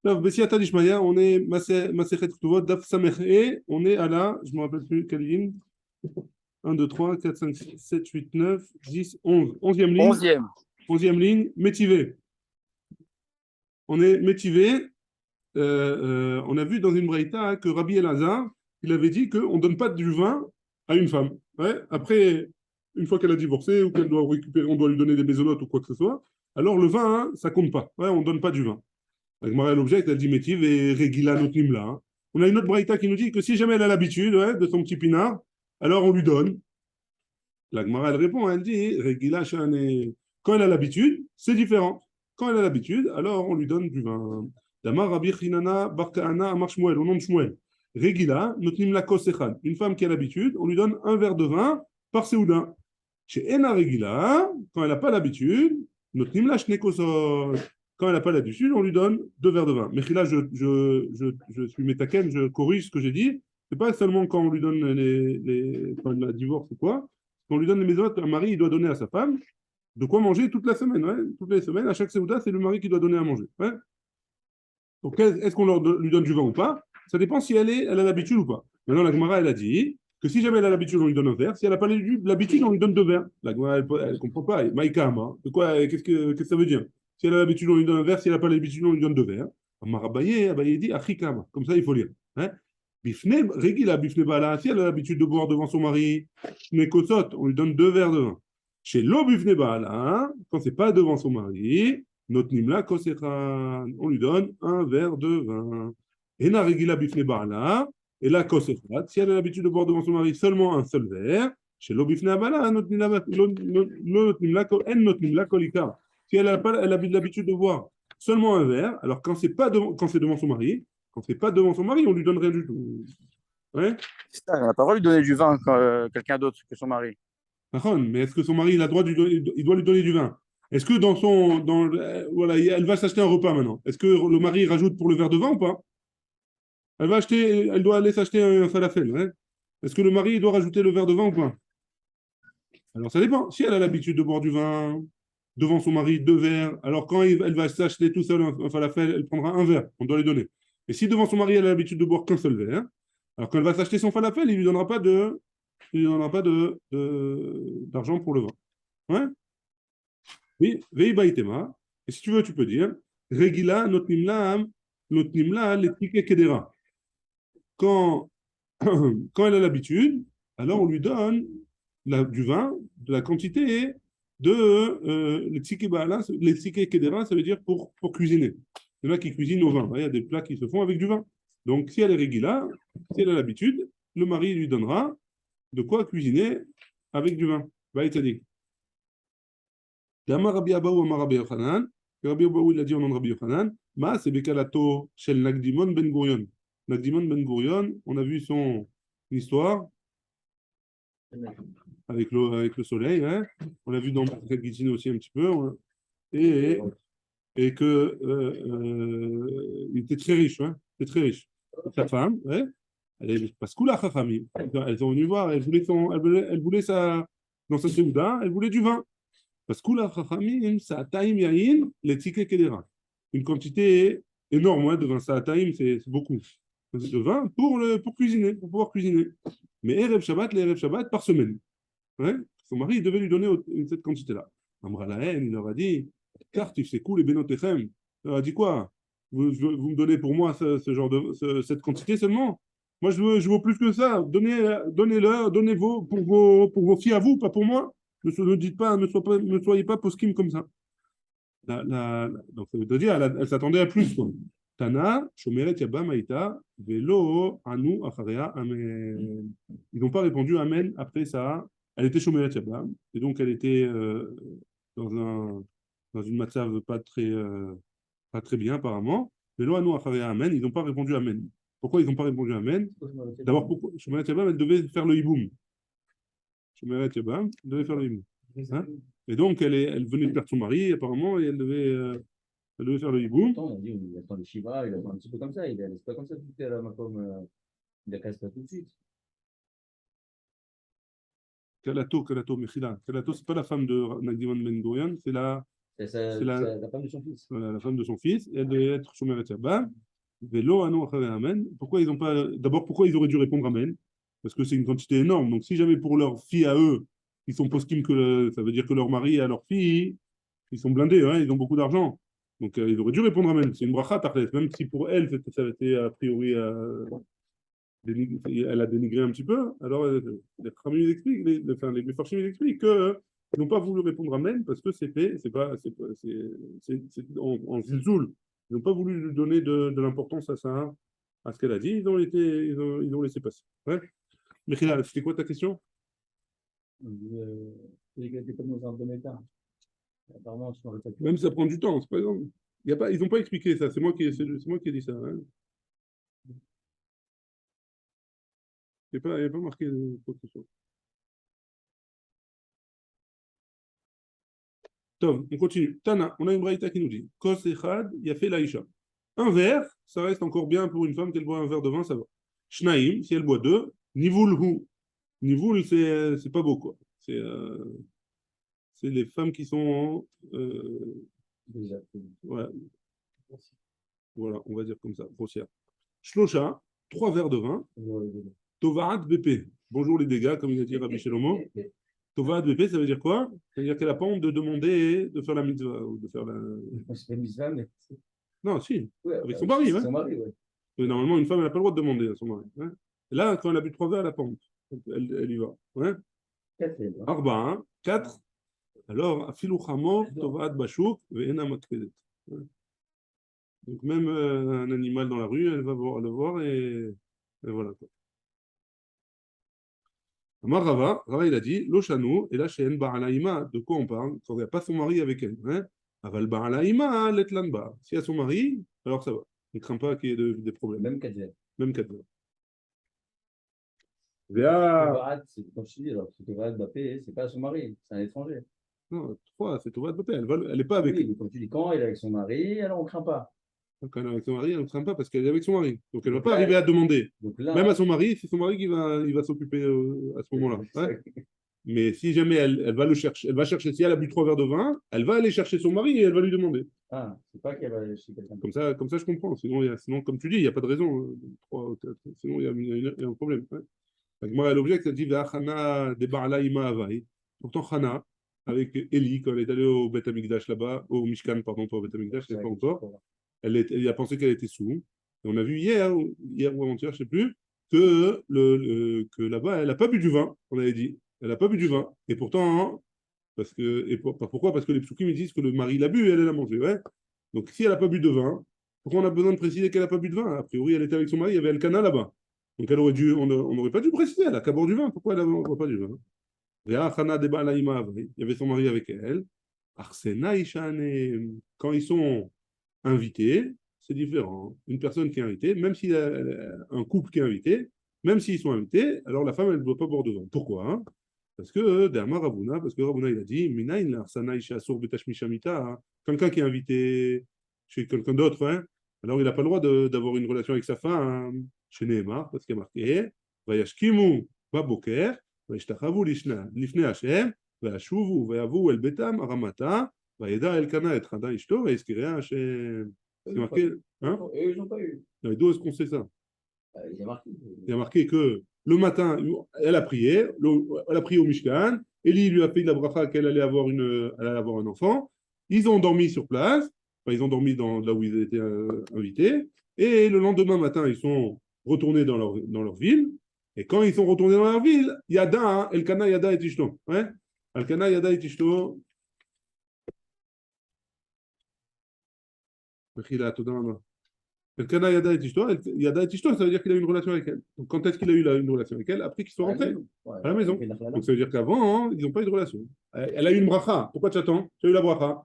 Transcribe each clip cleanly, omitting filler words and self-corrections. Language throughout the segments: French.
Daf Bessiata Dishmaya, on est Masechet Ktuvot, Daf Samech E, on est à la, je ne me rappelle plus quelle ligne, 1, 2, 3, 4, 5, 6, 7, 8, 9, 10, 11. 11e ligne. 11e. 11e ligne, Métivé. On est Métivé. On a vu dans une braïta hein, que Rabbi Elazar, il avait dit qu'on ne donne pas du vin à une femme. Ouais. Après, une fois qu'elle a divorcé ou qu'elle doit récupérer, on doit lui donner des maisonnotes ou quoi que ce soit, alors le vin, hein, ça compte pas. Ouais, on ne donne pas du vin. La Gemara l'objecte, elle dit Métiv et Regila Notnim là. On a une autre braïta qui nous dit que si jamais elle a l'habitude ouais, de son petit pinard, alors on lui donne. La Gemara elle répond, elle dit Regila Shane. Quand elle a l'habitude, c'est différent. Quand elle a l'habitude, alors on lui donne du vin. Damar Rabbi Chinana Barkaana Amar Shmuel, au nom de Shmuel. Regila Notnim la Kosechan. Une femme qui a l'habitude, on lui donne un verre de vin par Seouda. Chez Ena Regila, quand elle n'a pas l'habitude, Notnim la Shnekosot. Quand elle n'a pas l'habitude, on lui donne 2 verres de vin. Mais là, je suis métaken, je corrige ce que j'ai dit. C'est pas seulement quand on lui donne quand il a divorce ou quoi. Quand on lui donne les maisons, un mari, il doit donner à sa femme de quoi manger toute la semaine. Ouais. Toutes les semaines, à chaque Séouda, c'est le mari qui doit donner à manger. Ouais. Donc, est-ce qu'on lui donne du vin ou pas? Ça dépend si elle a l'habitude ou pas. Maintenant, la Gemara, elle a dit que si jamais elle a l'habitude, on lui donne un verre. Si elle n'a pas l'habitude, on lui donne 2 verres. La Gemara, elle ne comprend pas. Maïkama. De quoi, qu'est-ce que ça veut dire? Si elle a l'habitude, on lui donne un verre. Si elle n'a pas l'habitude, on lui donne 2 verres. Abaye dit Achikama. Comme ça, il faut lire. Hein? Bifne, Régila, Bifne Bala. Si elle a l'habitude de boire devant son mari, Nekosot, on lui donne 2 verres de vin. Chez l'eau Bifne Bala, hein, quand c'est pas devant son mari, Notnimla Koseran, on lui donne un verre de vin. Et la Régila Bifne Bala, et la Koserat, si elle a l'habitude de boire devant son mari seulement un seul verre, chez l'eau Bifne Bala, Notnimla Kolika. Si elle a l'habitude de boire seulement un verre, alors quand c'est devant son mari, quand c'est pas devant son mari, on lui donne rien du tout. Ouais. C'est ça, elle n'a pas le droit de lui donner du vin à quelqu'un d'autre que son mari. Mais est-ce que son mari il a le droit il doit lui donner du vin? Est-ce que voilà, elle va s'acheter un repas maintenant? Est-ce que le mari rajoute pour le verre de vin ou pas? Elle doit aller s'acheter un falafel. Ouais. Est-ce que le mari il doit rajouter le verre de vin ou pas? Alors ça dépend. Si elle a l'habitude de boire du vin devant son mari, 2 verres, alors quand elle va s'acheter tout seul un falafel, elle prendra un verre. On doit lui donner. Et si devant son mari elle a l'habitude de boire qu'un seul verre, alors quand elle va s'acheter son falafel, il lui donnera pas d'argent pour le vin. Ouais? Oui, vei baitema. Et si tu veux, tu peux dire Regila notnimla letike kedera. Quand, quand elle a l'habitude, alors on lui donne du vin, de la quantité de les tike kedera, ça veut dire pour cuisiner. Il y en a qui cuisinent au vin. Il y a des plats qui se font avec du vin. Donc, si elle est Regila, si elle a l'habitude, le mari lui donnera de quoi cuisiner avec du vin. Baïtadik. Amar Rabbi Abaou, Amar Rabbi Yochanan, Rabbi Abaou il a dit au nom de Rabbi Yochanan, Ma c'est Bekalato Shel Nagdimon Ben Gurion. Nagdimon Ben Gurion, on a vu son histoire avec le soleil, hein. On l'a vu dans Masechet Gittin aussi un petit peu, hein. et, et que il était très riche, hein. Il était très riche. Et sa femme, ouais, elle est parce que la Chachamim, elles sont venues voir, elle voulait dans sa seouda, elle voulait du vin. Parce que la Chachamim, Sa'ataim Yahin, les tickets Kedera. Une quantité énorme ouais, de vin. Sa'ataim, c'est beaucoup. De vin pour cuisiner, pour pouvoir cuisiner. Mais Erev Shabbat, les Erev Shabbat par semaine. Ouais. Son mari, il devait lui donner cette quantité-là. Amra Lahen, il leur a dit Car tu sais cool, les Benotechem. Il leur a dit quoi vous me donnez pour moi cette quantité seulement? Moi, je veux plus que ça. Donnez-leur, donnez-vos pour vos filles à vous, pas pour moi. Ne dites pas, ne soyez pas poskim comme ça. Donc, ça veut dire, elle s'attendait à plus. Quoi. Tana, Shomeret Yabba Maïta, Velo, Anu, Acharea, Amen. Ils n'ont pas répondu Amen après ça. Elle était Shomeret Yabba, et donc elle était dans une matzav pas très bien apparemment. Velo, Anu, Acharea, Amen. Ils n'ont pas répondu Amen. Pourquoi ils n'ont pas répondu Amen? D'abord, pourquoi Shomeret Yabba, elle devait faire le hiboum. Shomeret Yabba, elle devait faire le hiboum. Hein? Et donc, elle venait de perdre son mari, apparemment, et elle devait faire le hiboum. On dit, il attend le Shiva, il attend un petit peu comme ça, c'est pas comme ça tout à l'heure, comme il a cassé pas tout de suite. Kalato, Mechila. Kalato, c'est pas la femme de Nagdiman Ben Gurion, c'est C'est la femme de son fils. voilà, la femme de son fils, et elle devait être Shomeret Shabbat. Vélo, Anon, Acharei, Amen. Pourquoi ils ont pas. D'abord, pourquoi ils auraient dû répondre Amen? Parce que c'est une quantité énorme. Donc, si jamais pour leur fille à eux, ils sont poskim ça veut dire que leur mari à leur fille, ils sont blindés, hein, ils ont beaucoup d'argent. Donc, ils auraient dû répondre Amen. C'est une bracha, Tarlet. Même si pour elle, ça a été a priori. Elle a dénigré un petit peu. Alors, les Khamim, ils expliquent, enfin, les Mefarshim, ils expliquent que ils n'ont pas voulu répondre Amen parce que c'est en zilzoul. Ils n'ont pas voulu lui donner de l'importance à ça, à ce qu'elle a dit. Ils ont laissé passer. Ouais. Mais c'était quoi ta question? Il n'était pas dans un bon état. Apparemment, je ne pas. Même ça prend du temps. C'est pas exemple. Ils n'ont pas expliqué ça. C'est moi qui ai dit ça. Hein. Il n'y a pas marqué quoi que ce soit. Tom, on continue. Tana, on a une braïta qui nous dit Kos echad yafé laïcha. Un verre, ça reste encore bien pour une femme qu'elle boit un verre de vin, ça va. Shnaim, si elle boit deux, nivoul hu. Nivoul, c'est pas beau, quoi. C'est les femmes qui sont. Déjà. Ouais, voilà, on va dire comme ça, grossière. Shlosha, 3 verres de vin. Tovaat BP. Bonjour les dégâts, comme il a dit Rabbi Shelomo. Tovaat BP, ça veut dire quoi? Ça veut dire qu'elle n'a pas honte de demander de faire la mitzvah. Ou de faire la... C'est pas mitzvah, mais. Non, si. Ouais, Avec son mari, ouais. Son mari, ouais. Et normalement, une femme, elle n'a pas le droit de demander à son mari. Hein. Et là, quand elle a bu 3 verres, elle n'a pas honte. Elle y va. Ouais. 4. Arba, hein. 4. Alors, afilu chamor, tovaat bashuk, ve'ena matkedet. Donc, même un animal dans la rue, elle va le voir et voilà. Quoi. Amar Rava, il a dit, Loshanu, et là, chez En Ba'alaïma, de quoi on parle? Quand il n'y a pas son mari avec elle. Hein? Aval Ba'alaïma, letlanba. S'il y a son mari, alors ça va. Il ne craint pas qu'il y ait des problèmes. Même 4 verres. Même 4 verres. Tovarat, c'est comme je dis, alors, Tovarat Bappé, c'est pas son mari, c'est un étranger. Non, 3, c'est Tovat Bapé. Elle n'est pas avec Oui, mais comme tu dis, quand elle est avec son mari, alors on ne craint pas. Quand elle est avec son mari, elle ne craint pas parce qu'elle est avec son mari. Donc elle ne va Donc pas là, arriver à demander. Donc là, Même à son mari, c'est son mari qui va s'occuper à ce moment-là. Ouais. Mais si jamais elle va le chercher, elle va chercher, si elle a bu 3 verres de vin, elle va aller chercher son mari et elle va lui demander. Ah, c'est pas qu'elle va aller chez quelqu'un. Comme ça, je comprends. Sinon, comme tu dis, il n'y a pas de raison. Sinon, il y a un problème. Ouais. Moi, l'objet, ça dit Chana de Ba'ala Ima Havai. Pourtant, Chana, avec Eli, quand elle est allée au Beth Amikdash là-bas, au Mishkan, pardon, pas au Beth Amikdash, c'est pas encore. Elle a pensé qu'elle était sous. Et on a vu hier ou avant-hier, je ne sais plus, que là-bas, elle n'a pas bu du vin, on avait dit. Elle n'a pas bu du vin. Et pourtant, pourquoi? Parce que les psukim ils disent que le mari l'a bu et elle l'a mangé. Ouais. Donc si elle n'a pas bu de vin, pourquoi on a besoin de préciser qu'elle n'a pas bu de vin? A priori, elle était avec son mari, il y avait Elkana là-bas. Donc on n'aurait pas dû préciser, elle a qu'à boire du vin. Pourquoi elle ne boit pas du vin? Il y avait son mari avec elle. Arsena Ishane. Quand ils sont invités, c'est différent. Une personne qui est invitée, même s'il y a un couple qui est invité, même s'ils sont invités, alors la femme, elle ne doit pas boire de vin. Pourquoi? Hein? Parce que derrière Ravuna, parce que Ravuna, il a dit, Minaïn, l'arsana isha asur betashmishamita, hein. Quelqu'un qui est invité chez quelqu'un d'autre, hein, alors il n'a pas le droit d'avoir une relation avec sa femme, hein, chez Nehemar, parce qu'il y a marqué, Vayashkimu baboker, Vayishtachavu lifne Hashem, Vayashuvu, Vayavu el betam, aramata, Vayeda elkana et chada ishto, Vayiskirea Hashem. C'est marqué, hein? Eux, ils n'ont pas eu. D'où est-ce qu'on sait ça? Il y a marqué. Il y a marqué que le matin, elle a prié au Mishkan, Eli lui a fait de la bracha qu'elle allait avoir un enfant. Ils ont dormi sur place, enfin, ils ont dormi là où ils étaient invités, et le lendemain matin, ils sont retournés dans leur ville. Et quand ils sont retournés dans leur ville, Yada, hein, Elkana, Yada et Tishto. Ouais? Elkana, Yada et Tishto. Elkana Yada et Tishto, Yada et Tishto, ça veut dire qu'il a eu une relation avec elle. Donc quand est-ce qu'il a eu une relation avec elle? Après qu'ils sont rentrés à la maison. Donc ça veut dire qu'avant, hein, ils n'ont pas eu de relation. Elle a eu une bracha. Pourquoi tu attends? Tu as eu la bracha.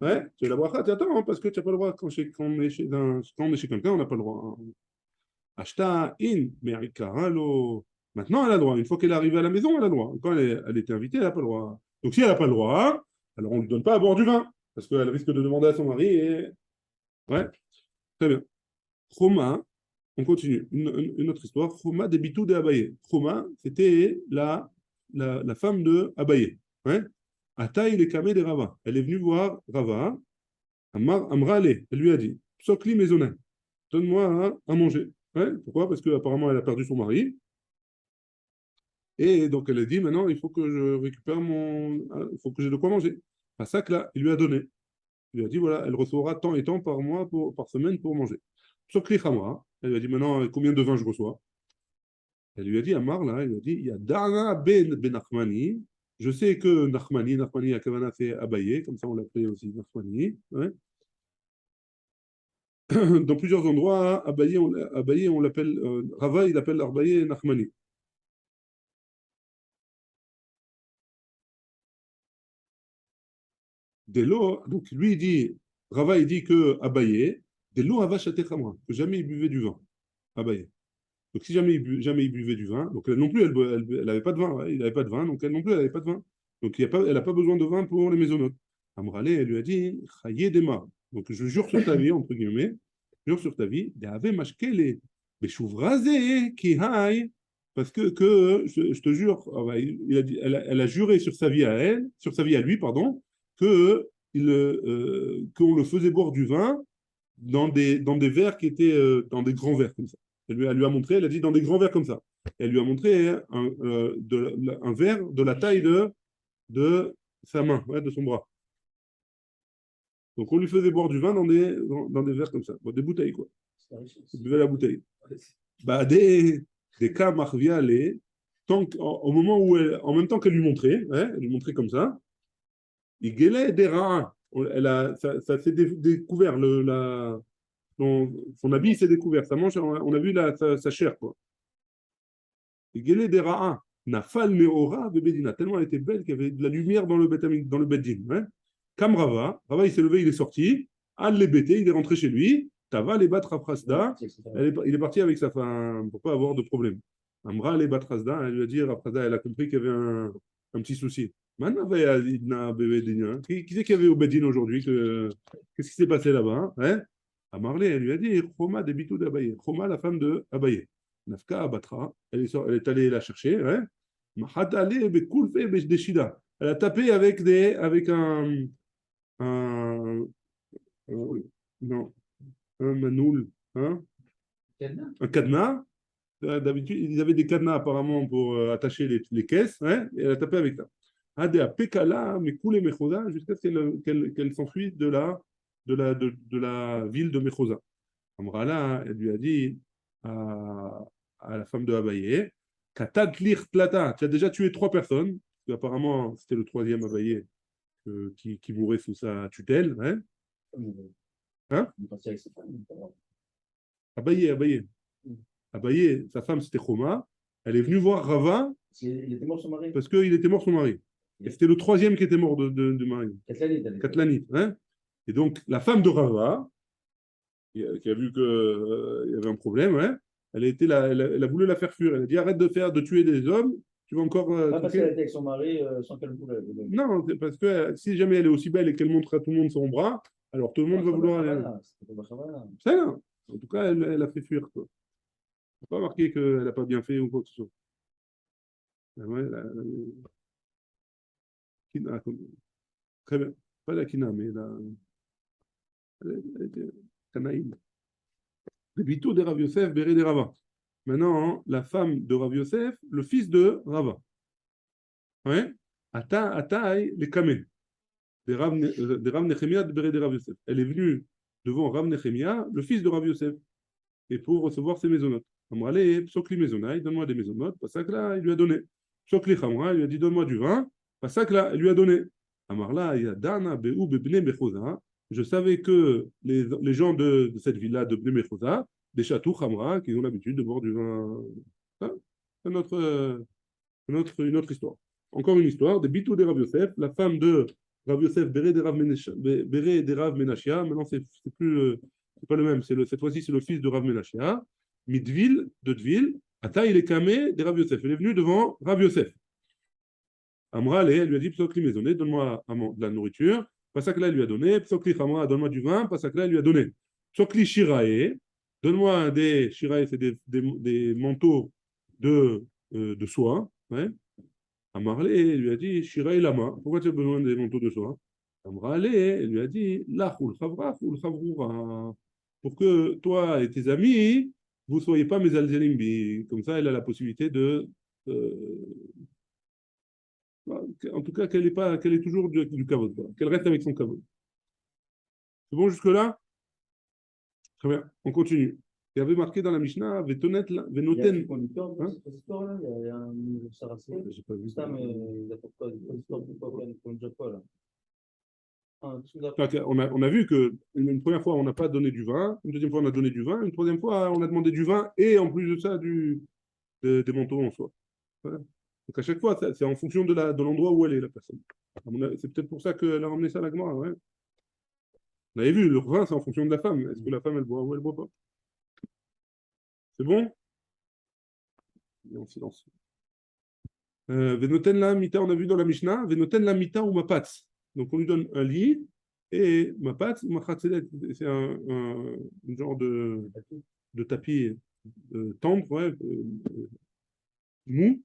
Ouais, tu as eu la bracha, tu attends, hein, parce que tu n'as pas le droit. Quand on est chez quelqu'un, on n'a pas le droit. Hein. Ashta in, mais maintenant, elle a le droit. Une fois qu'elle est arrivée à la maison, elle a le droit. Quand elle était invitée, elle n'a pas le droit. Donc si elle n'a pas le droit, alors on ne lui donne pas à boire du vin, parce qu'elle risque de demander à son mari. Et... Ouais, très bien. Choma, on continue. Une autre histoire. Choma des Bitou de Abaye. Choma, c'était la femme de Abaye. Ouais. Ata il est kamé de Rava. Elle est venue voir Rava. Amra elle lui a dit, Psokli maisonnin, donne-moi à manger. Ouais, pourquoi? Parce qu'apparemment, elle a perdu son mari. Et donc, elle a dit, maintenant, il faut que je récupère il faut que j'ai de quoi manger. À ça que là, il lui a donné. Il lui a dit, voilà, elle recevra tant et tant par mois, par semaine pour manger. Psokli Khamra. Elle lui a dit, maintenant, combien de vin je reçois? Elle lui a dit, Amar, là, il lui a dit, il y a Dana ben Nachmani. Je sais que Nachmani, à Kavana, c'est Abaye, comme ça on l'appelait aussi Nachmani. Ouais. Dans plusieurs endroits, Abaye, on l'appelle, Rava, il appelle Abaye Nachmani. Delo, donc lui, il dit, Rava, il dit que Abaye, Delo Ava Shate Khamra, que jamais il buvait du vin. Abaye. Donc, si jamais il buvait du vin, donc elle non plus, elle n'avait pas de vin, ouais, il n'avait pas de vin, donc elle non plus, elle n'avait pas de vin. Donc, elle n'a pas besoin de vin pour les maisonnotes. Amrale, elle lui a dit, Chaye Dema. Donc, je jure sur ta vie, entre guillemets, je jure sur ta vie, Deave Mashkele, Beshuvraze, Kihai, parce je te jure, elle a juré sur sa vie à elle, sur sa vie à lui, pardon, qu'on le faisait boire du vin dans des verres qui étaient dans des grands verres comme ça. Elle lui a montré, elle a dit dans des grands verres comme ça. Elle lui a montré un verre de la taille de sa main, ouais, de son bras. Donc on lui faisait boire du vin dans des verres comme ça, bon, des bouteilles quoi. Il buvait la bouteille. Bah, des cas marviales, au moment où en même temps qu'elle lui montrait, ouais, elle lui montrait comme ça, il gueulait des rats. Ça s'est découvert, son habit s'est découvert, sa manche, on a vu sa chair quoi. Il gueulait des rats. Nafal meora de Bedina, tellement elle était belle qu'il y avait de la lumière dans le Bedin. Ouais. Comme Rava, il s'est levé, il est sorti. Al les bêté, il est rentré chez lui. Tava les battre Rafrasda. Il est parti avec sa femme pour pas avoir de problème. Amra les battre Rafrasda, elle lui a dit Rafrasda, elle a compris qu'il y avait un petit souci. Maintenant, qui c'est qu'il y avait au Bedin aujourd'hui? Qu'est-ce qui s'est passé là-bas? Hein? À Marley, elle lui a dit Choma des bitou d'Abaye. Choma, la femme de Abaye. Nafka Abatra, elle est allée la chercher. Ouais. Elle a tapé avec un, non, un manoul, hein, un cadenas. D'habitude, ils avaient des cadenas apparemment pour attacher les caisses. Ouais, et elle a tapé avec ça. Adea Pekala, Mekule Mechosa, jusqu'à ce qu'elle s'enfuit de la ville de Mechosa. Amrala, elle lui a dit à la femme de Abaye, Katadlir Tlata, tu as déjà tué 3 personnes, apparemment c'était le troisième Abaye qui mourait sous sa tutelle. Hein? Hein? Abaye. Abaye, sa femme c'était Choma, elle est venue voir Rava parce qu'il était mort son mari. Et c'était le troisième qui était mort de mari. Katlanit. Hein? Et donc la femme de Rava, qui a vu qu'il y avait un problème, hein, elle a voulu la faire fuir. Elle a dit arrête de tuer des hommes, tu vas encore. Pas parce qu'elle était avec son mari sans qu'elle voulait. Non, parce que si jamais elle est aussi belle et qu'elle montre à tout le monde son bras, alors tout le monde va vouloir aller. C'est là. En tout cas, elle a fait fuir. Quoi. On n'a pas marqué qu'elle n'a pas bien fait ou quoi que ce soit. Ouais, très bien. Pas la Kina, mais elle était Canaïne. Les Bito de Rav Yosef, Béré de Rava. Maintenant, la femme de Rav Yosef, le fils de Rava. Ouais. Ataï, les Kamé. De Rav Nechemia, de Béré de Rav Yosef. Elle est venue devant Rav Nechemia, le fils de Rav Yosef, et pour recevoir ses maisonnotes. Amrale, Psokli Maisonai, donne-moi des maisonnotes. Pas ça que là, il lui a donné. Psokli Khamra, il lui a dit donne-moi du vin. Pas ça que là, il lui a donné. Amarla, il y a Dana, Beou, Bebne, Mechosa. Je savais que les gens de cette ville-là, de Bne Mechosa, des châteaux Khamra, qui ont l'habitude de boire du vin. Ça, c'est une autre histoire. Encore une histoire, des Bitou de Rav Yosef, la femme de Rav Yosef, Béré de Rav Menachia. Maintenant, c'est pas le même. Cette fois-ci, c'est le fils de Rav Menachia. Midville, de Dville, Ata il est camé de Rav Yosef. Elle est venue devant Rav Yosef. Amra, elle lui a dit Psokli maisonné, donne-moi de la nourriture. Pasakla, elle lui a donné. Psokli Khamra, donne-moi du vin. Pasakla, elle lui a donné. Psokli Shirae, donne-moi des Shirae, c'est des manteaux de soie. Ouais. Amarlé lui a dit, Shiraï Lama, pourquoi tu as besoin des manteaux de soie? Amralé lui a dit, Lachul Chavrach ou Chavroura, pour que toi et tes amis, vous ne soyez pas mes alzelimbi. Comme ça, elle a la possibilité de. En tout cas, qu'elle ait toujours du kavod, qu'elle reste avec son kavod. C'est bon jusque-là? Très bien, on continue. Il y avait marqué dans la Mishnah, Vetonet, Il y a un Venoten. conducteur dans Hein? cette histoire-là, il y a un sarrasé. J'ai pas vu ça. Ça, mais il a pourquoi il conduit pas là. Ah, tu l'as Donc, on a vu qu'une première fois, on n'a pas donné du vin, une deuxième fois, on a donné du vin, une troisième fois, on a demandé du vin et en plus de ça, des manteaux en soie. Voilà. Donc à chaque fois, c'est en fonction de l'endroit où elle est, la personne. C'est peut-être pour ça qu'elle a ramené ça à la Gemara. Ouais. On avait vu, le vin, c'est en fonction de la femme. Est-ce que la femme, elle boit ou elle boit pas? C'est bon? Et en silence. Venoten la mita, on a vu dans la Mishnah, Venoten la mita ou mapatz. Donc on lui donne un lit et mapatz ou machatzelet. C'est un genre de tapis tendre, ouais, mou,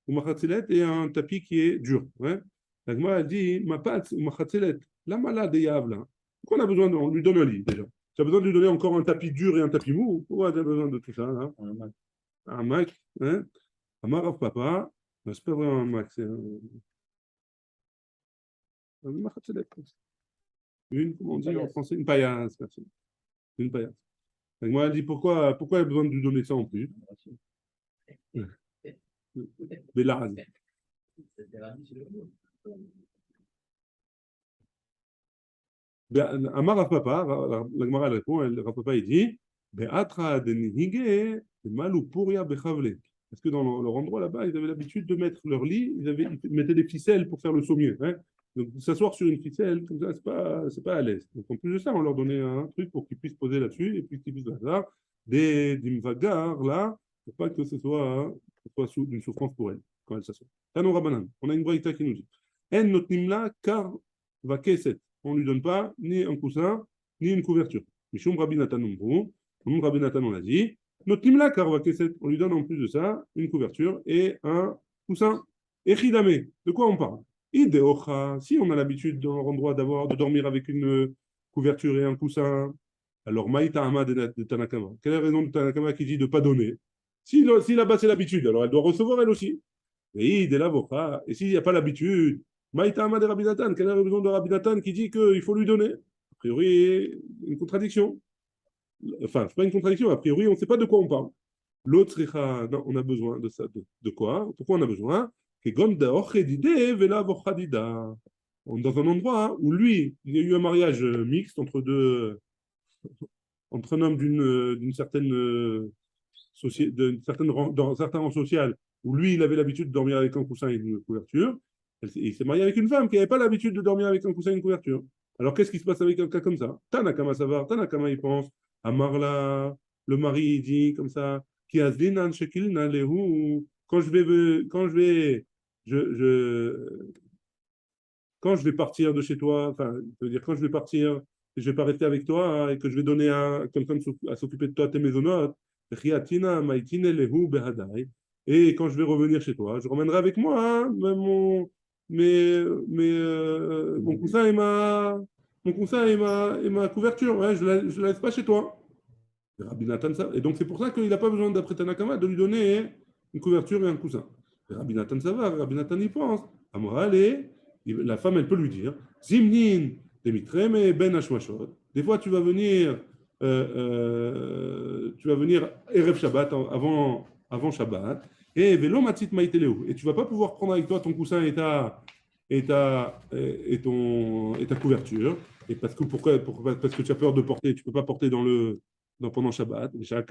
ou machatzelet, et un tapis qui est dur. Ouais. La Gemara a dit mapatz ou machatzelet. La malade est yable. Pourquoi on a besoin on lui donne un lit déjà? Tu as besoin de lui donner encore un tapis dur et un tapis mou? Pourquoi tu as besoin de tout ça là? Un Mac, hein? Un Marav Papa, c'est pas vraiment un Mac, c'est un Machatzelet. Comment on dit en français? Une paillasse, merci. Une paillasse. Donc, moi, elle dit pourquoi il y a besoin de lui donner ça en plus? Bélaz. Amar Rav Papa, la Gemara elle répond, Rav Papa il dit Be'atra de nihige, malou puria bechavle. Parce que dans leur endroit là-bas, ils avaient l'habitude de mettre leur lit, ils mettaient des ficelles pour faire le sommier. Hein. Donc s'asseoir sur une ficelle, comme ça, c'est pas à l'aise. Donc en plus de ça, on leur donnait un truc pour qu'ils puissent poser là-dessus, et puis qu'ils puissent là, des mvagars là, pour pas que ce soit une souffrance pour elles quand elles s'assoient. Tano Rabanan, on a une braïta qui nous dit En notnimla kar vakeset. On ne lui donne pas ni un coussin, ni une couverture. Mishum Rabbi Nathan Rabbi Nathan, on l'a dit. Notnimla kar vakeset. On lui donne en plus de ça une couverture et un coussin. Echidame. De quoi on parle? Ideocha. Si on a l'habitude dans leur endroit de dormir avec une couverture et un coussin, alors Maïta Hama de Tanakama. Quelle est la raison de Tanakama qui dit de ne pas donner? Si là-bas c'est l'habitude, alors elle doit recevoir elle aussi. Et s'il n'y a pas l'habitude, Maïta Hama de Rabbi Nathan, quelle est la raison de Rabbi Nathan qui dit qu'il faut lui donner? A priori, une contradiction. Enfin, c'est pas une contradiction, a priori, on ne sait pas de quoi on parle. L'autre, non, on a besoin de ça. De quoi? Pourquoi on a besoin? Dans un endroit où lui, il y a eu un mariage mixte entre un homme d'une certaine dans un certain rang social, où lui, il avait l'habitude de dormir avec un coussin et une couverture. Il s'est marié avec une femme qui n'avait pas l'habitude de dormir avec un coussin et une couverture. Alors, qu'est-ce qui se passe avec un cas comme ça? Tanakama Savar, Tanakama, il pense. Amarla, le mari, il dit comme ça. Quand je vais partir de chez toi, enfin, je veux dire, quand je vais partir, je vais pas rester avec toi hein, et que je vais donner à quelqu'un à s'occuper de toi tes maisonnotes, et quand je vais revenir chez toi, je ramènerai avec moi hein, mon coussin et ma couverture. Ouais, je la laisse pas chez toi. Rabbi Nathan, et donc c'est pour ça qu'il n'a pas besoin d'après Tanakama de lui donner une couverture et un coussin. Rabbi Nathan ça va, Rabbi Nathan y pense. Amorale, la femme elle peut lui dire Zimnin, Demitreme, Ben Hashmashot. Des fois tu vas venir Erev Shabbat avant Shabbat et Velo Matzit Maïteleu. Et tu vas pas pouvoir prendre avec toi ton coussin et ta couverture. Et parce que tu as peur de porter, tu peux pas porter pendant Shabbat. Tu vas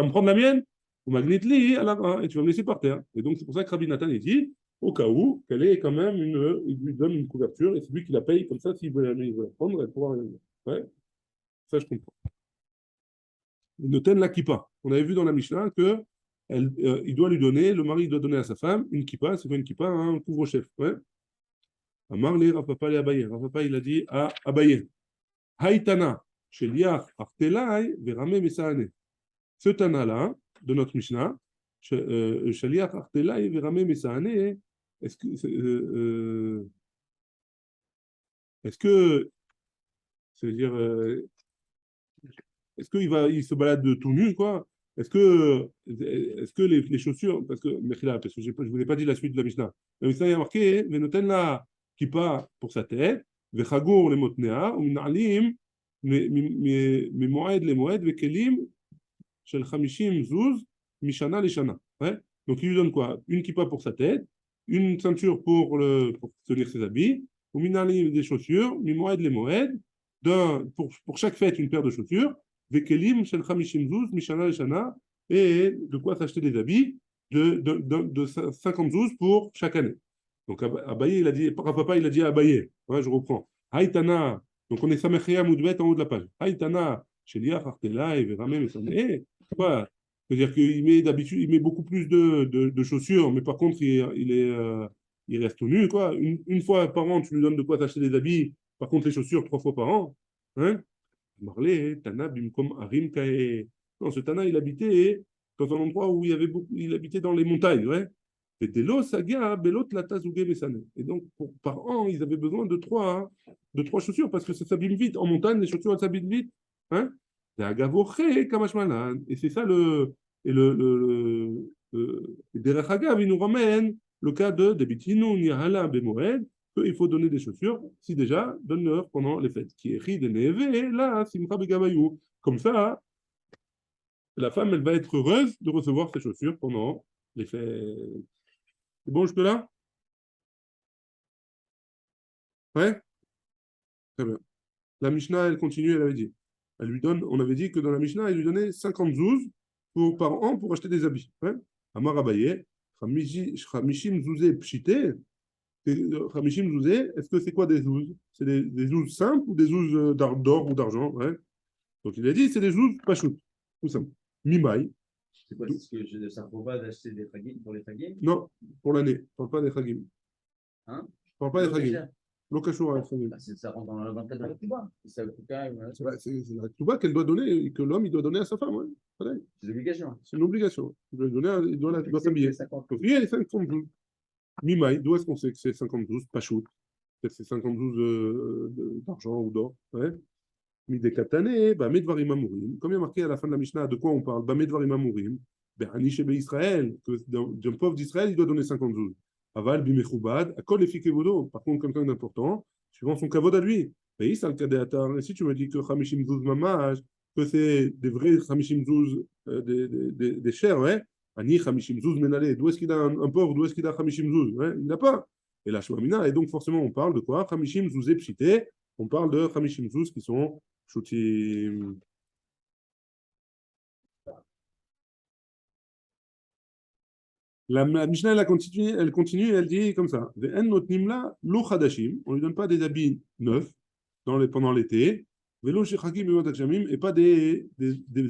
me prendre la mienne, ou magnitli, et tu vas me laisser par terre. Et donc c'est pour ça que Rabbi Nathan il dit, au cas où, qu'elle est quand même il lui donne une couverture, et c'est lui qui la paye comme ça, s'il veut la prendre, elle pourra. Ouais, ça je comprends. Noten la kippa. On avait vu dans la Mishnah que il doit lui donner, le mari doit donner à sa femme une kippa, c'est quoi une kippa, hein, un couvre-chef. Ouais. Amarli, Rav Papa et Abaye. Rav Papa il a dit à Abaye, Haïtana. Sheliach Artelai Verame Messaane. Ce Tana-là, de notre Mishnah, Sheliach Artelai Verame Messaane, est-ce que, est-ce que, c'est-à-dire, est-ce il se balade de tout nu, quoi? Est-ce que les chaussures, parce que je ne vous ai pas dit la suite de la Mishnah. La Mishnah, il y a marqué, Venoten la kippa pour sa tête, Vechagour les motnea, ou minalim, Moed les Moed, Vekelim, Shel Chamishim Zuz, Mishana les Shana. Ouais? Donc il lui donne quoi? Une kippa pour sa tête, une ceinture pour tenir ses habits, ou minalim des chaussures, Moed les Moed, pour chaque fête une paire de chaussures, Vekelim, Shel Chamishim Zuz, Mishana Shana, et de quoi s'acheter des habits de 50 zouz pour chaque année. Donc Abaye, il a dit, papa, il a dit à Abaye, ouais, je reprends. Haïtana, donc on est Samechia Moudbet en haut de la page. Haïtana, Shelia, Hartela, et Veramem, et Sané. Quoi? C'est-à-dire qu'il met d'habitude, il met beaucoup plus de chaussures, mais par contre, il reste tout nu, quoi. Une fois par an, tu lui donnes de quoi t'acheter des habits. Par contre, les chaussures, 3 fois par an. Hein? Marlé, Tana, Bimkom, Arim, Kae. Non, ce Tana, il habitait dans un endroit où il habitait dans les montagnes, ouais. Et Delo, Saga, Belot, Lata, Zougé, Messane. Et donc, par an, ils avaient besoin de trois chaussures parce que ça s'abîme vite. En montagne, les chaussures, elles s'abîment vite. Hein? Et c'est ça et Derech Hagav, il nous ramène le cas de Debitinu, Nihala, Bemoed, qu'il faut donner des chaussures, si déjà, donne-leur pendant les fêtes. Qui est ri de neve, là, Simcha Begabayou. Comme ça, la femme, elle va être heureuse de recevoir ses chaussures pendant les fêtes. C'est bon jusque-là? Ouais? Très bien. La Mishnah, elle continue, elle avait dit. On avait dit que dans la Mishnah, elle lui donnait 50 zouz par an pour acheter des habits. Ouais? Amar Abaye, Chamishim zouzé pshité. Chamishim zouzé, est-ce que c'est quoi des zouz? C'est des zouz simples ou des zouz d'or ou d'argent? Ouais? Donc il a dit, c'est des zouz pachout. Tout simple. Mimaï. C'est quoi? C'est ce que ça ne faut pas d'acheter des fagim pour les fagim? Non, pour l'année. Je ne parle pas des chagim. Hein? Je ne parle pas des chagim. L'occasion à chagim. Ça rentre dans le cadre de la Kuba. Ça coûte quand même. C'est la Kuba qu'elle doit donner, que l'homme il doit donner à sa femme. Ouais. C'est l'obligation. C'est une obligation. Il doit s'habiller. Donc lui, elle est 52. Mimaï, d'où est-ce qu'on sait que c'est 52? Pachout. Peut-être c'est 52 d'argent ou d'or. Ouais. Midekatane, bah, Medvarim Amourim. Comme il y a marqué à la fin de la Mishnah, de quoi on parle? Bah, Medvarim Amourim. Ben, Anishebe Israël, que d'un pauvre d'Israël, il doit donner 52. Aval, Bimechoubad, Akol et Fikevodo. Par contre, quelqu'un d'important, suivant son kavod à lui. Mais il et si tu me dis que Hamishim Zouz Mamaj, que c'est des vrais Hamishim Zouz, des chers, ouais. Ani Hamishim Zouz Menale. D'où est-ce qu'il a un pauvre? D'où est-ce qu'il a Hamishim Zouz? Ouais, il n'a pas. Et la Shmamina, et donc forcément, on parle de quoi? Hamishim Zouz Epshite. On parle de Hamishim Zouz qui sont Shutim. La Mishnah, elle continue, elle dit comme ça. On ne lui donne pas des habits neufs pendant l'été, et pas des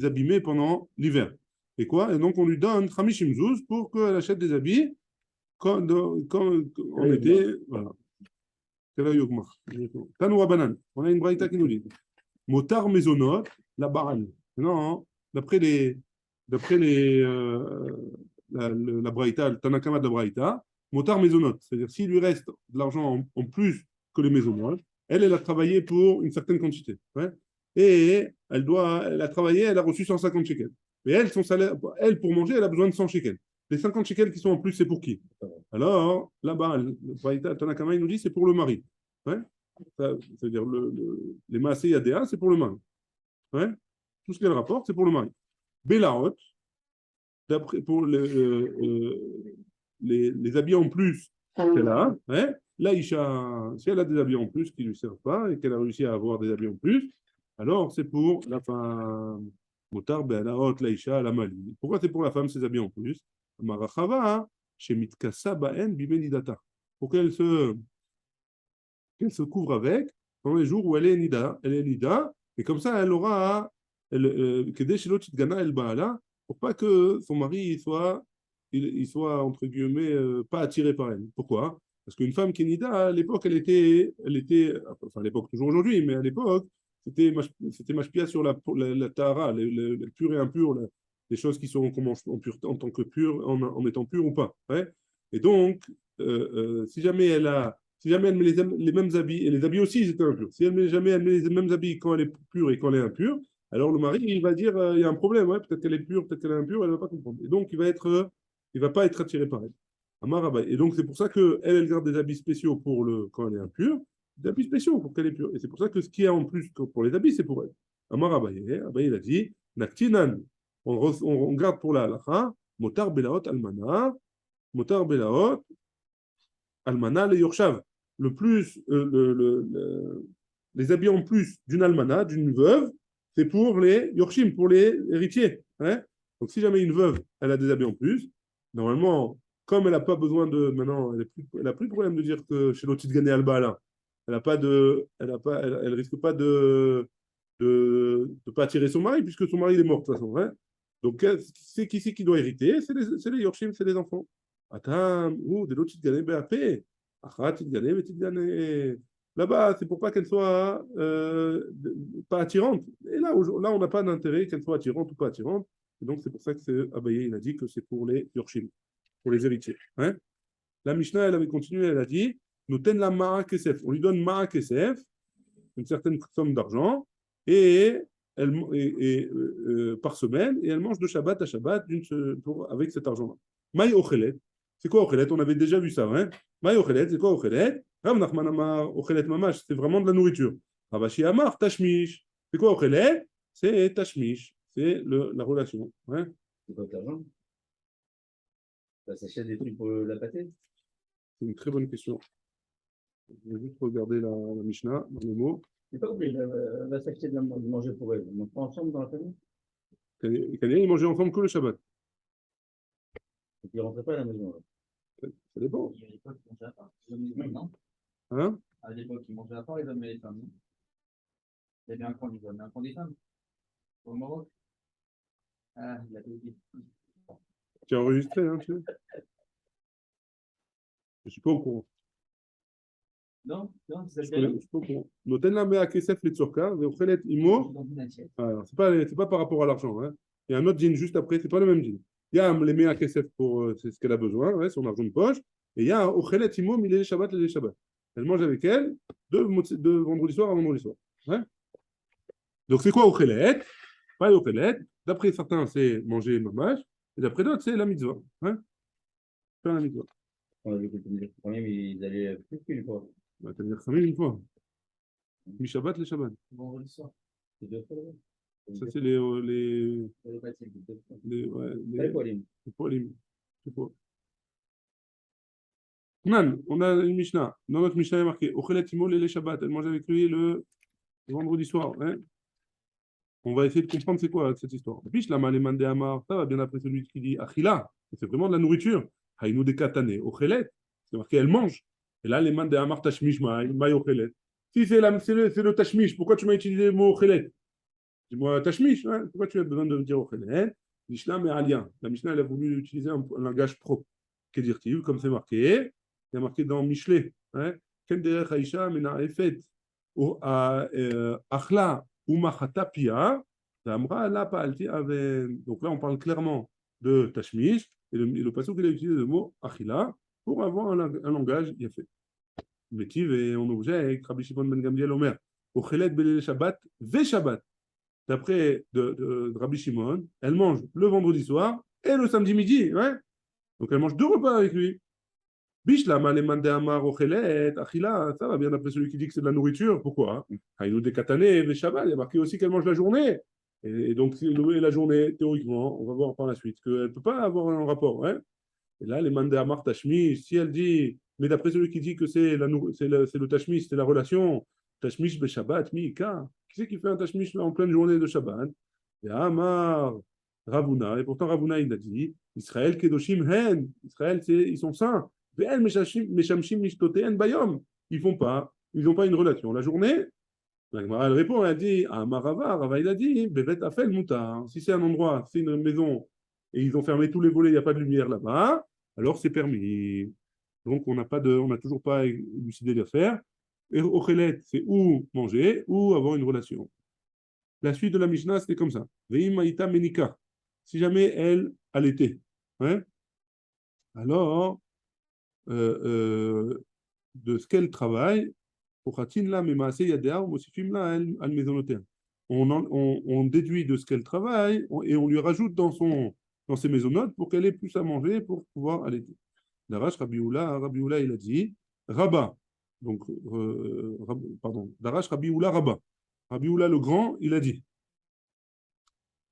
abîmés pendant l'hiver. Et quoi? Et donc on lui donne Hamishim Zouz pour qu'elle achète des habits quand en été. Voilà. Tanoura Banan. On a une braïta qui nous dit Motar Maisonot, la barane. Non, d'après la braïta, le Tanakama de la braïta, Motar Maisonot. C'est-à-dire, s'il lui reste de l'argent en plus que les maisonot, elle a travaillé pour une certaine quantité. Ouais, et elle a travaillé, elle a reçu 150 shekels. Mais elle, son salaire, elle, pour manger, elle a besoin de 100 shekels. Les 50 shekels qui sont en plus, c'est pour qui? Alors, là-bas, le braïta, Tanakama, il nous dit c'est pour le mari. Ouais, c'est-à-dire les Maasé Yadéa, c'est pour le mari. Ouais, tout ce qu'elle rapporte, c'est pour le mari. Bélarot, pour les habits en plus qu'elle a, ouais, Laïcha, si elle a des habits en plus qui ne lui servent pas et qu'elle a réussi à avoir des habits en plus, alors c'est pour la femme. Motar, Bélarot, Laïcha, la Mali. Pourquoi c'est pour la femme ces habits en plus? Marachava, chez Mitkasa Baen, Bimenidata. Pour qu'elle se couvre avec pendant les jours où elle est nida, et comme ça elle aura pour pas que son mari il soit entre guillemets pas attiré par elle. Pourquoi? Parce qu'une femme qui est nida, à l'époque elle était, enfin à l'époque toujours aujourd'hui, mais à l'époque c'était mashpia sur la tahara, le pur et impur, les choses qui sont en tant que pures en étant pures ou pas. Ouais. Et donc si jamais si jamais elle met les mêmes habits, et les habits aussi, ils étaient impurs. Si jamais elle met les mêmes habits quand elle est pure et quand elle est impure, alors le mari, il va dire, il y a un problème, ouais, peut-être qu'elle est pure, peut-être qu'elle est impure, elle ne va pas comprendre. Et donc, il va pas être attiré par elle. Amar Abaye. Et donc, c'est pour ça qu'elle garde des habits spéciaux quand elle est impure, des habits spéciaux pour qu'elle est pure. Et c'est pour ça que ce qu'il y a en plus pour les habits, c'est pour elle. Amar Abaye, Abaye, il a dit, Naktinan, on garde pour la halakha, Motar Belaot Almana, Motar Belaot Almana le Yorshav. Le plus, les habits en plus d'une almana, d'une veuve, c'est pour les Yorshim, pour les héritiers. Hein. Donc si jamais une veuve, elle a des habits en plus, normalement, comme elle n'a pas besoin de. Maintenant, elle n'a plus de problème de dire que chez l'autre gagné Alba, là. Elle a pas de. Elle risque pas de pas attirer son mari, puisque son mari il est mort de toute façon. Hein. Donc, c'est qui doit hériter? C'est les Yorshim, c'est les enfants. Attends, ou de l'autre gagné BAP. Là-bas, c'est pour pas qu'elle soit pas attirante. Et là, là on n'a pas d'intérêt qu'elle soit attirante ou pas attirante. Et donc, c'est pour ça que Abaye, il a dit que c'est pour les Yorshim, pour les héritiers. Hein. La Mishnah, elle avait continué, elle a dit nous tenons la Mara Kesef. On lui donne Mara Kesef, une certaine somme d'argent, et par semaine, et elle mange de Shabbat à Shabbat avec cet argent-là. Maï Ochelet. C'est quoi Ochelet? On avait déjà vu ça. Hein. Maï Ochelet, c'est quoi Ochelet? Rav Nachman Amar, Ochelet Mamash, c'est vraiment de la nourriture. Ravashi Amar, Tashmish. C'est quoi Ochelet? C'est Tashmish. C'est la relation. Hein. C'est quoi l'argent? Ça s'achète des trucs pour la pâté? C'est une très bonne question. Je vais juste regarder la Mishnah dans les mots. C'est pas obligé, elle va s'acheter de manger pour elle. On prend ensemble dans la famille? Les Canadiens, ils mangeaient ensemble que le Shabbat. Et puis ils ne rentraient pas à la maison. Ça dépend. À l'époque, ils mangeaient à part. Les hommes et les femmes, non? Hein? À l'époque, ils mangeaient à part, les hommes et les femmes, non? Il y avait un camp des hommes et un camp des femmes. Au Maroc. Ah, il a tout dit. Tu as enregistré, hein, tu sais? Je ne suis pas au courant. Non, non, c'est Je ne suis pas au courant. Noten la mea kesef le tzorka, veochelet imo. dans une assiette. Alors, c'est pas par rapport à l'argent. Hein. Il y a un autre djinn juste après, c'est pas le même djinn. Il y a les mea kesef pour c'est ce qu'elle a besoin, ouais, son argent de poche. Et il y a un ochelet imo, il est les Shabbat, les Shabbat. Elle mange avec elle de vendredi soir à vendredi soir. Ouais. Donc c'est quoi ochelet? Pas ochelet. D'après certains, c'est manger mamash. Et d'après d'autres, c'est la mitzvah. Hein. Faire la mitzvah. On a vu que les premiers, mais ils allaient plus qu'une fois. Bah, t'as dire une fois. Mi Shabbat, les Shabbat. Vendredi soir. C'est deux fois. Ça, c'est les C'est le bâtiment, deux fois. ouais, Pas les poilines. les poilim. C'est faux. Man, on a une Mishnah. Dans notre Mishnah, il est marqué Ochelet Imol et les Shabbat. Elle mange avec lui le vendredi soir. Hein. On va essayer de comprendre c'est quoi cette histoire. Biche la malemande amar, ça va bien après celui qui dit Achila. C'est vraiment de la nourriture. Haïnou de katane. Ochelet. C'est marqué elle mange. Et là, les mande amar tashmish maï ochelet. Si c'est le tashmish, pourquoi tu m'as utilisé le mot ochelet? Dis-moi tashmish. Hein? Pourquoi tu as besoin de me dire ochelet? Mishnah mais alien. La Mishnah, elle a voulu utiliser un langage propre. Qu'est-ce dire-t-il? Comme c'est marqué. Il y a marqué dans Michelet. Quel derech Aïcha mena efet achla ou machatapia. Donc là, on parle clairement de tashmish. Et le passage qu'il a utilisé le mot achila pour avoir un langage yafé. Métiv et on objecte, Rabbi Shimon ben Gamliel Omer, Ochelet belel Shabbat ve Shabbat. D'après de Rabbi Shimon, elle mange le vendredi soir et le samedi midi. Ouais. Donc elle mange deux repas avec lui. Bishla malemande amar ochelet, achila, ça va bien d'après celui qui dit que c'est de la nourriture. Pourquoi? Haïnou de katane ve Shabbat, il y a marqué aussi qu'elle mange la journée. Et donc, la journée, théoriquement, on va voir par la suite qu'elle ne peut pas avoir un rapport. Ouais. Et là, les mandés amar tashmish, si elle dit, mais d'après celui qui dit que c'est le tashmish, c'est la relation, tashmish be Shabbat, miika, qui c'est qui fait un tashmish en pleine journée de Shabbat? Et Amar, Ravuna, et pourtant Ravuna, il a dit, Israël kedoshim hen, Israël, ils sont saints, ve'el meshamshim mishtoteen bayom, ils n'ont pas une relation. La journée, la Gemara, elle répond, elle dit, Amar Rava, il a dit, bevet afel mutar, si c'est un endroit, c'est une maison, et ils ont fermé tous les volets, il n'y a pas de lumière là-bas, alors c'est permis. Donc on n'a toujours pas élucidé l'affaire. Et Ochelet, c'est ou manger, ou avoir une relation. La suite de la Mishnah, c'était comme ça. Ve'imaïta menika. Si jamais elle allaitait, hein, alors de ce qu'elle travaille, on déduit de ce qu'elle travaille et on lui rajoute dans ses maisonnotes pour qu'elle ait plus à manger pour pouvoir allaiter. Darash Rabbi Oula, il a dit Rabat. Donc, pardon, Darash Rabbi Oula Rabat. Rabbi Oula le grand, il a dit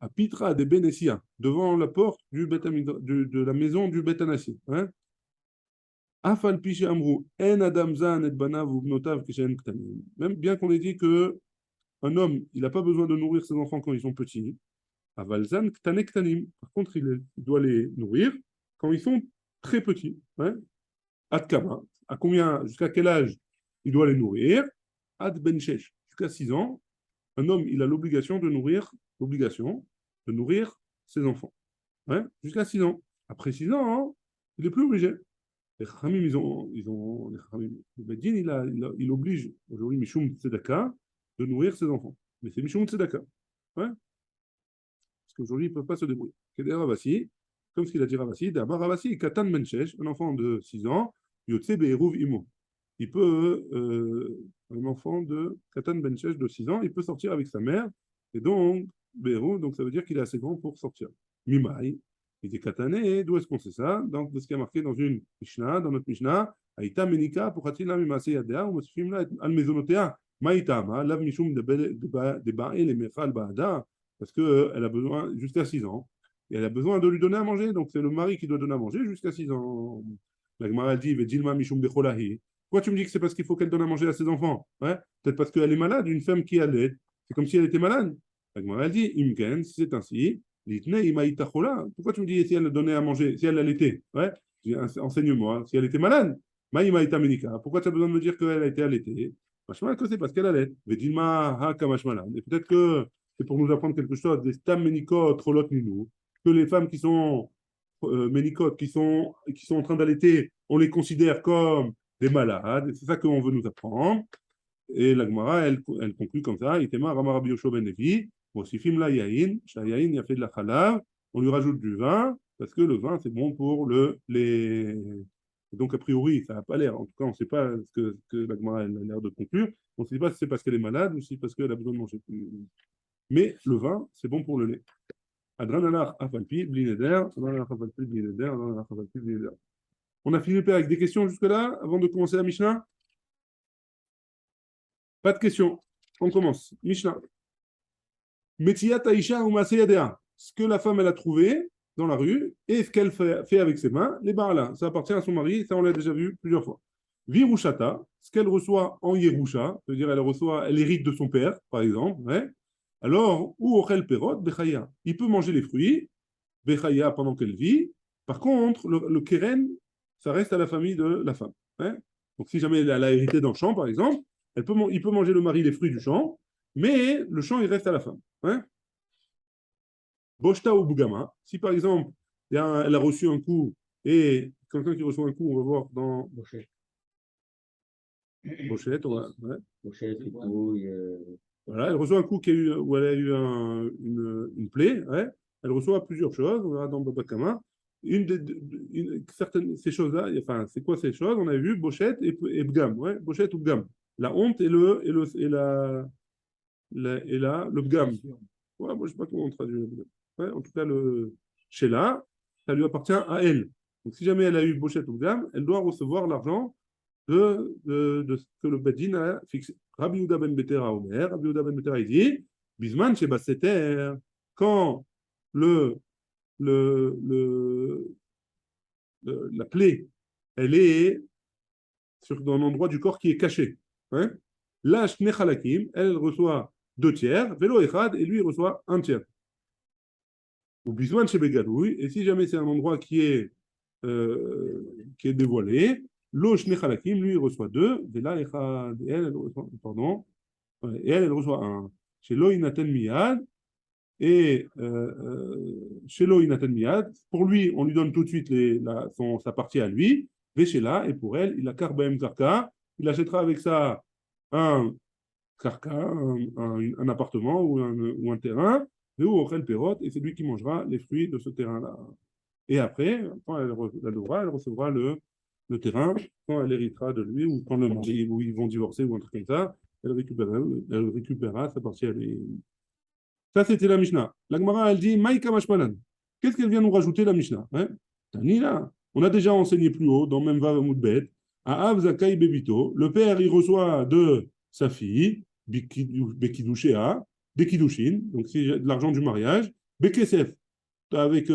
à Pitra de Benessia, devant la porte de la maison du Beth Anassi. Hein? Afal Piche Amrou, En Adam Zan et Banav ou Bnotav Kishen Ktanim. Même bien qu'on ait dit que un homme, il n'a pas besoin de nourrir ses enfants quand ils sont petits. Aval Zan Ktane Ktanim. Par contre, il doit les nourrir quand ils sont très petits. Hein? Ad Kama. À combien, jusqu'à quel âge il doit les nourrir? Ad Ben Shesh. Jusqu'à 6 ans, un homme, il a l'obligation de nourrir ses enfants. Ouais, jusqu'à 6 ans. Après 6 ans, hein, il n'est plus obligé. Les Khamim, les Khamim, le Beddin, il oblige aujourd'hui Mishum Tzedaka de nourrir ses enfants. Mais c'est Mishum Tzedaka. Ouais, parce qu'aujourd'hui, ils ne peuvent pas se débrouiller. Kedé Ravasi, comme ce qu'il a dit Ravasi, d'abord Ravasi, Katan Menchesh, un enfant de 6 ans, Yotse Be'eruv Imo. Il peut, un enfant de Katan Benchesh de 6 ans, il peut sortir avec sa mère, et donc, Be'eruv, donc ça veut dire qu'il est assez grand pour sortir. Mimaï, il est katané, d'où est-ce qu'on sait ça? Donc, de ce qui est marqué dans une Mishnah, dans notre Mishnah, Aïta Menika, pour Khatina Mimase Yadea, ou Mosfimla, Al-Mezonotea, Maïtama, Lav Mishum de Ba'e, les Mechal Ba'ada, parce qu'elle a besoin jusqu'à 6 ans, et elle a besoin de lui donner à manger, donc c'est le mari qui doit donner à manger jusqu'à 6 ans. La Gemara dit, Vedilma Mishum Becholahi. Pourquoi tu me dis que c'est parce qu'il faut qu'elle donne à manger à ses enfants? Ouais, peut-être parce qu'elle est malade, une femme qui allait. C'est comme si elle était malade. La Gemara dit, Imken, si c'est ainsi, pourquoi tu me dis si elle donnait à manger, si elle allaitait? Ouais, enseigne-moi. Si elle était malade, pourquoi tu as besoin de me dire qu'elle a été allaitée? Que c'est parce qu'elle allait. Et peut-être que c'est pour nous apprendre quelque chose, des stam ménicot, rolot minou, que les femmes qui sont ménicotes, qui sont en train d'allaiter, on les considère comme des malades. C'est ça qu'on veut nous apprendre. Et la Gemara, elle conclut comme ça. Itema Rama Rabbi Yoshua ben Levi. Mosifim la yaïn. Shayaïn, il y a fait de la halav. On lui rajoute du vin parce que le vin, c'est bon pour les. Donc, a priori, ça n'a pas l'air. En tout cas, on ne sait pas ce que la Gemara a l'air de conclure. On ne sait pas si c'est parce qu'elle est malade ou si c'est parce qu'elle a besoin de manger plus. Mais le vin, c'est bon pour le lait. Adranalach afalpi, blineder. Adranalach afalpi, blineder. Adranalach afalpi, blineder. On a fini avec des questions jusque-là, avant de commencer la Mishnah? Pas de questions. On commence. Mishnah. Metiyat Aisha ou Maseyadea. Ce que la femme, elle a trouvé dans la rue et ce qu'elle fait avec ses mains, les barala. Ça appartient à son mari, ça on l'a déjà vu plusieurs fois. Virushata, ce qu'elle reçoit en Yerusha, c'est-à-dire elle hérite de son père, par exemple. Ouais. Alors, ou Ochel Perot, Bechaya. Il peut manger les fruits, Bechaya pendant qu'elle vit. Par contre, le Keren, ça reste à la famille de la femme. Ouais. Donc, si jamais elle a hérité d'un champ, par exemple, il peut manger le mari les fruits du champ, mais le champ, il reste à la femme. Hein? Boshta ou Bougama, si par exemple, elle a reçu un coup, et quelqu'un qui reçoit un coup, on va voir dans. Bochette, ouais. Bochette, couille. Voilà, elle reçoit un coup où elle a eu une plaie, ouais. Elle reçoit plusieurs choses, on verra dans Babakama. Certaines ces choses-là, enfin, c'est quoi ces choses? On a vu Bochette et Bgam, ouais, Bochette ou Bgam. La honte et le Bgam. Ouais, moi, je ne sais pas comment on traduit le Bgam. Ouais, en tout cas, le Sheila, ça lui appartient à elle. Donc, si jamais elle a eu Bochette ou Bgam, elle doit recevoir l'argent de ce que le Bedin a fixé. Rabbi Yehuda ben Betera Omer, Rabbi Yehuda ben Betera, il dit, Bisman chez Basseter, quand la plaie, elle est dans un endroit du corps qui est caché. Hein? Là, Shnechalakim, elle reçoit 2/3, Velo Echad, et lui, il reçoit 1/3. Ou Bisman chez Begadoui, et si jamais c'est un endroit qui est dévoilé, Lo Shnechalakim, lui, il reçoit 2, Vela Echad, et elle reçoit, pardon, et elle reçoit 1. Chez Lo Inaten Miyad, et chez Lo Inaten Miyad, pour lui, on lui donne tout de suite sa partie à lui, Véchéla, et pour elle, il a Karbaem Karka, il achètera avec ça un Karka, un appartement ou un terrain, et c'est lui qui mangera les fruits de ce terrain-là. Et après, quand elle recevra le terrain, quand elle héritera de lui, ou quand le mari, ou ils vont divorcer, ou un truc comme ça, elle récupérera sa partie à lui. Ça, c'était la Mishnah. La Gemara, elle dit, Maïka Mashmalan. Qu'est-ce qu'elle vient nous rajouter, la Mishnah, hein? Tanina. On a déjà enseigné plus haut, dans même Vav Amoudbet, à Av Zakai Bebito, le père, il reçoit de sa fille, Bekidouchéa, Bekidouchin, donc c'est de l'argent du mariage, Bekesef, avec,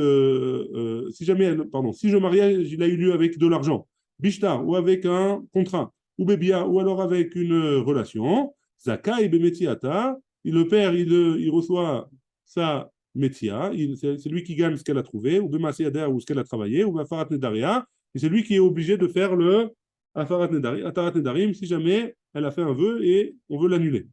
si jamais, pardon, si le mariage il a eu lieu avec de l'argent, Bishtar, ou avec un contrat, ou Bebia, ou alors avec une relation, Zakai Bemetiata, le père, il reçoit sa métia, c'est lui qui gagne ce qu'elle a trouvé, ou Bemaseada, ou ce qu'elle a travaillé, ou Afarat Nedaria, et c'est lui qui est obligé de faire le Afarat Nedarim, Atarat Nedarim, si jamais elle a fait un vœu et on veut l'annuler.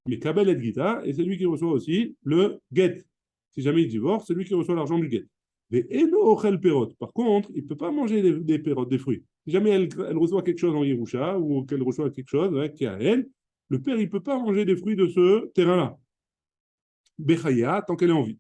Mais Kabel et Gita, et c'est lui qui reçoit aussi le get. Si jamais il divorce, c'est lui qui reçoit l'argent du get. Mais Eno Ochel Perot, par contre, il ne peut pas manger des pérotes, des fruits. Si jamais elle reçoit quelque chose en Yerusha, ou qu'elle reçoit quelque chose qui est à elle, le père, il ne peut pas manger des fruits de ce terrain-là. Bechaya, tant qu'elle est en vie.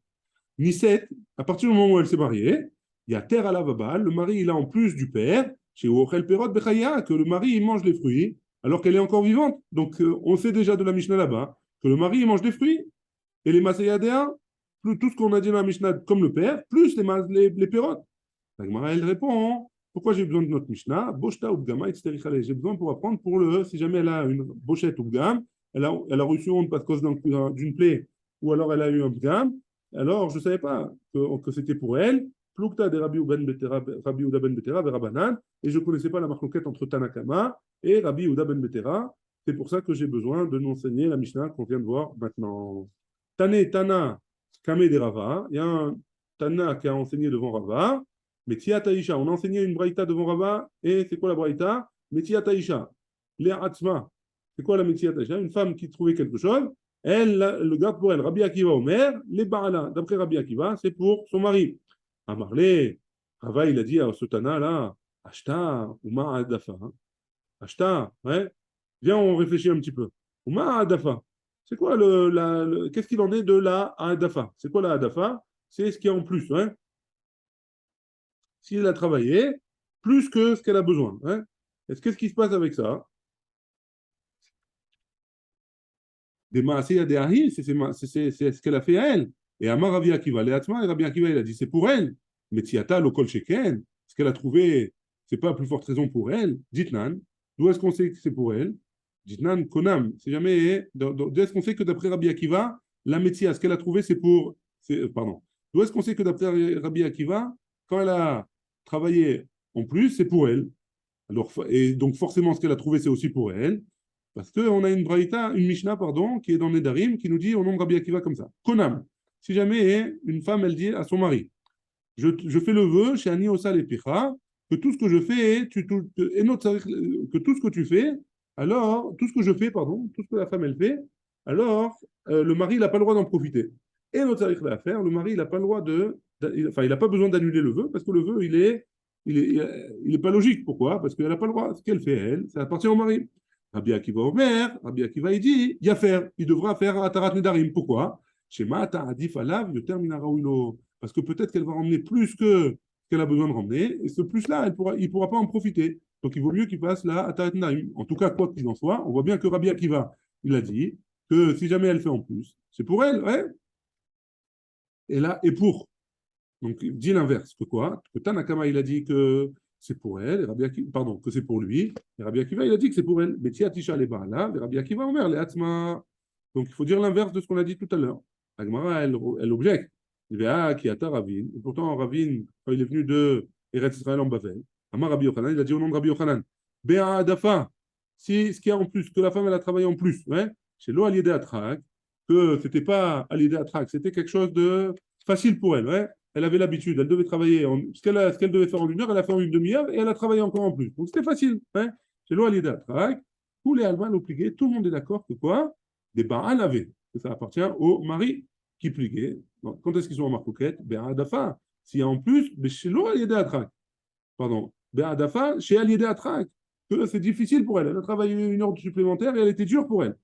Niset, à partir du moment où elle s'est mariée, il y a terre à la babal, le mari, il a en plus du père, chez Ochel Perot Bechaya, que le mari, il mange les fruits, alors qu'elle est encore vivante. Donc, on sait déjà de la Mishnah là-bas, que le mari, il mange des fruits. Et les Masayadéens, tout ce qu'on a dit dans la Mishnah, comme le père, plus les pérotes. La Gemara, elle répond, pourquoi j'ai besoin de notre Mishnah? Boshta Ubgama, etc. J'ai besoin pour apprendre pour si jamais elle a une bochette Ubgam, elle a reçu honte parce cause d'une plaie, ou alors elle a eu un Ubgam, alors je ne savais pas que c'était pour elle. Plukta de Rabbi Uda ben Betera, Verabanan, et je ne connaissais pas la marloquette entre Tanakama et Rabbi Uda ben Betera. C'est pour ça que j'ai besoin de nous enseigner la Mishnah qu'on vient de voir maintenant. Tana, Kame de Rava, il y a un Tana qui a enseigné devant Rava, mais Tia Taïcha, on a enseigné une braïta devant Rava, et c'est quoi la braïta? Metia Taïcha, Atzma. C'est quoi la Metia Taïcha? Une femme qui trouvait quelque chose, elle le garde pour elle. Rabbi Akiva Omer, les Baala, d'après Rabbi Akiva, c'est pour son mari. Amarle, Rava, il a dit à ce Tana là, Ashta, Uma Adafa. Ashta, ouais. Viens, on réfléchit un petit peu. Uma Adafa. C'est quoi qu'est-ce qu'il en est de la Adafa? C'est quoi la Adafa? C'est ce qui est en plus, hein? Si elle a travaillé, plus que ce qu'elle a besoin. Hein? Qu'est-ce qui se passe avec ça? Des Maaseiya des Ahi, c'est ce qu'elle a fait à elle. Et Amar Rabbi Akiva, Léatma, et Rabbi Akiva, il a dit, c'est pour elle. Mais Tiata, Lokol Sheken, ce qu'elle a trouvé, c'est pas la plus forte raison pour elle. Ditnan, d'où est-ce qu'on sait que c'est pour elle? Ditnan, Konam, c'est jamais. D'où est-ce qu'on sait que d'après Rabbi Akiva, la métier, ce qu'elle a trouvé, c'est pour. Pardon. D'où est-ce qu'on sait que d'après Rabbi Akiva, quand elle a travaillé en plus, c'est pour elle. Alors, et donc, forcément, ce qu'elle a trouvé, c'est aussi pour elle. Parce qu'on a une braïta, une Mishnah, pardon, qui est dans Nedarim, qui nous dit au nom de Rabbi Akiva comme ça. Konam. Si jamais une femme, elle dit à son mari, je fais le vœu chez Ani Osa Lepicha, que tout ce que je fais, que tout ce que tu fais, alors, tout ce que je fais, pardon, tout ce que la femme, elle fait, alors, le mari, il n'a pas le droit d'en profiter. Et notre tarif à faire, le mari, il n'a pas le droit enfin, il n'a pas besoin d'annuler le vœu, parce que le vœu, il est pas logique. Pourquoi? Parce qu'elle n'a pas le droit. Ce qu'elle fait, elle, ça appartient au mari. Rabbi Akiva Omer, Rabbi Akiva, il dit, il y a faire. Il devra faire Atarat Nedarim. Pourquoi? Shema Ta'adif Alav, le terme parce que peut-être qu'elle va ramener plus que ce qu'elle a besoin de ramener, et ce plus-là, il ne pourra pas en profiter. Donc il vaut mieux qu'il fasse la Atarat Nedarim. En tout cas, quoi qu'il en soit, on voit bien que Rabbi Akiva, il a dit que si jamais elle fait en plus, c'est pour elle, ouais. Et là, et pour. Donc, il dit l'inverse, que quoi? Que Tanakama, il a dit que c'est pour elle, et Rabbi Akiva, pardon, que c'est pour lui, et Rabbi Akiva, il a dit que c'est pour elle. Mais Tiatisha les Baala, et Rabbi Akiva, Omer, les Hatzma. Donc, il faut dire l'inverse de ce qu'on a dit tout à l'heure. Agmara, elle objecte. Il dit, ah, qui ata Ravin. Et pourtant, Ravin, quand il est venu de Eretz Israël en Bavel, Amar Rabbi Yochanan, il a dit au nom de Rabbi Yochanan, Béa Adafa, si ce qu'il y a en plus, que la femme, elle a travaillé en plus, ouais, c'est l'eau allié d'Atrak, que c'était pas allié d'Atrak, c'était quelque chose de facile pour elle, ouais. Elle avait l'habitude, elle devait travailler, ce qu'elle devait faire en 1 heure, elle a fait en 1/2 heure et elle a travaillé encore en plus. Donc c'était facile. Hein? C'est l'eau alliée d'Atrak. Tous les Allemands l'ont plié, tout le monde est d'accord que quoi? Des Baal avaient, que ça appartient au mari qui pliguait. Donc, quand est-ce qu'ils sont en marcoquette? Béadafa. S'il y a en plus, chez l'eau alliée d'Atrak. Pardon. Béadafa, chez alliée d'Atrak. Que c'est difficile pour elle. Elle a travaillé 1 heure supplémentaire et elle était dure pour elle.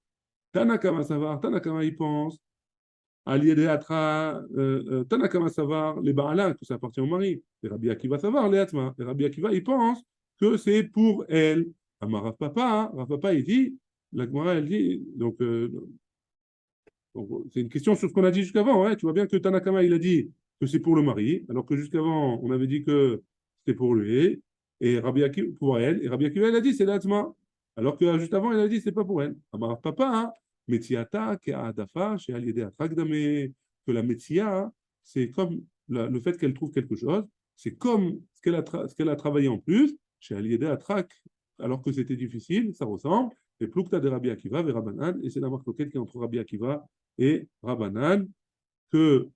Tanakama Savar, Tanakama y pense. Tanakama Savar, les Baala, que ça appartient au mari. Et Rabbi Akiva Savar, les Atma. Et Rabbi Akiva, il pense que c'est pour elle. Rav Papa, hein, Rav Papa, il dit, la Gemara, elle dit, donc, c'est une question sur ce qu'on a dit jusqu'avant. Hein. Tu vois bien que Tanakama, il a dit que c'est pour le mari, alors que jusqu'avant, on avait dit que c'était pour lui, et Rabbi Akiva, pour elle, et Rabbi Akiva, il a dit c'est l'Atma. Alors que juste avant, il a dit c'est pas pour elle. Amar Papa, hein, Metsiata, Ke'adafa, chez Aliede Atrakdame, que la Metsia, c'est comme le fait qu'elle trouve quelque chose, c'est comme ce qu'elle a travaillé en plus, chez Aliede Atrak, alors que c'était difficile, ça ressemble. Et Plukta de Rabbi Akiva vers Rabbanan, et c'est la marque qui est entre Rabbi Akiva et Rabbanan, que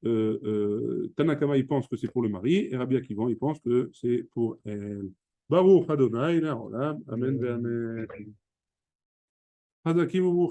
Tanakama il pense que c'est pour le mari, et Rabbi Akiva il pense que c'est pour elle. Baruch Adonai, Amen, Amen. Hazakim ou